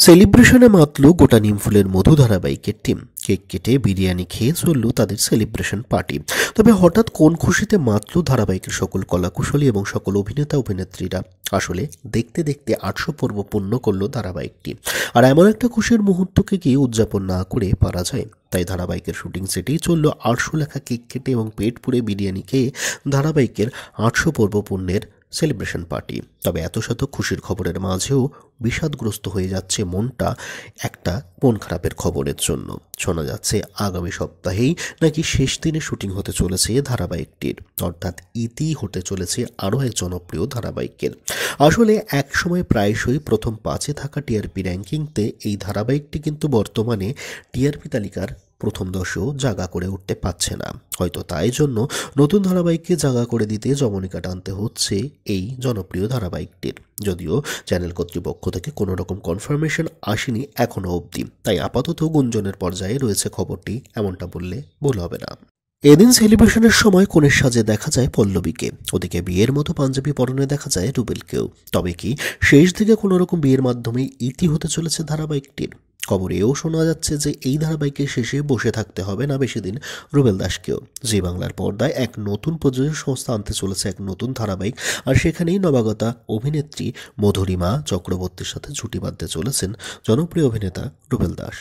সেলিব্রেশনে মাতল গোটা নিমফুলের মধু ধারাবাহিকের team. Cake কেটে বিরিয়ানি খেয়ে চলল তাদের সেলিব্রেশন পার্টি। তবে হঠাৎ কোন খুশিতে মাতল ধারাবাহিকের সকল কলাকুশলী এবং সকল অভিনেতা অভিনেত্রীরা। আসলে দেখতে দেখতে 800 পর্ব পূর্ণ করল ধারাবাহিকটি। আর এমন একটা খুশির মুহূর্তকে কি উদযাপন না করে পারা যায়? তাই ধারাবাহিকের শুটিং সেটেই চলল 800 লেখা কেক কেটে এবং পেট পুড়ে বিরিয়ানি খেয়ে ধারাবাহিকের 800 পর্ব পূর্ণের সেলিব্রেশন পার্টি। তবে এত শত খুশির খবরের মাঝেও বিষাদগ্রস্ত হয়ে যাচ্ছে মনটা একটা মন খারাপের খবরের জন্য। শোনা যাচ্ছে আগামী সপ্তাহেই নাকি শেষ দিনে শুটিং হতে চলেছে ধারাবাহিকটির, অর্থাৎ ইতি হতে চলেছে আরও এক জনপ্রিয় ধারাবাহিকের। আসলে এক সময় প্রায়শই প্রথম 5-এ থাকা টিআরপি র্যাঙ্কিংতে এই ধারাবাহিকটি কিন্তু বর্তমানে টিআরপি তালিকার প্রথম 10এও জায়গা করে উঠতে পারছে না। হয়তো তাই জন্য নতুন ধারাবাহিককে জায়গা করে দিতে জবনিকা টানতে হচ্ছে এই জনপ্রিয় ধারাবাহিকটির। যদিও চ্যানেল কর্তৃপক্ষ থেকে কোনো রকম কনফার্মেশন আসেনি এখনও অবধি, তাই আপাতত গুঞ্জনের পর্যায়ে রয়েছে খবরটি, এমনটা বললে ভুল হবে না। এদিন সেলিব্রেশনের সময় কনের সাজে দেখা যায় পল্লবীকে, ওদিকে বিয়ের মতো পাঞ্জাবি পরনে দেখা যায় রুবেলকেও। তবে কি শেষ দিকে কোনো রকম বিয়ের মাধ্যমে ইতি হতে চলেছে ধারাবাহিকটির? খবর এও শোনা যাচ্ছে যে এই ধারাবাহিকের শেষে বসে থাকতে হবে না বেশি দিন রুবেল দাসকেও। জি বাংলার পর্দায় এক নতুন প্রযোজক সংস্থা আনতে চলেছে এক নতুন ধারাবাহিক, আর সেখানেই নবাগতা অভিনেত্রী মধুরিমা চক্রবর্তীর সাথে জুটি বাঁধতে চলেছেন জনপ্রিয় অভিনেতা রুবেল দাস।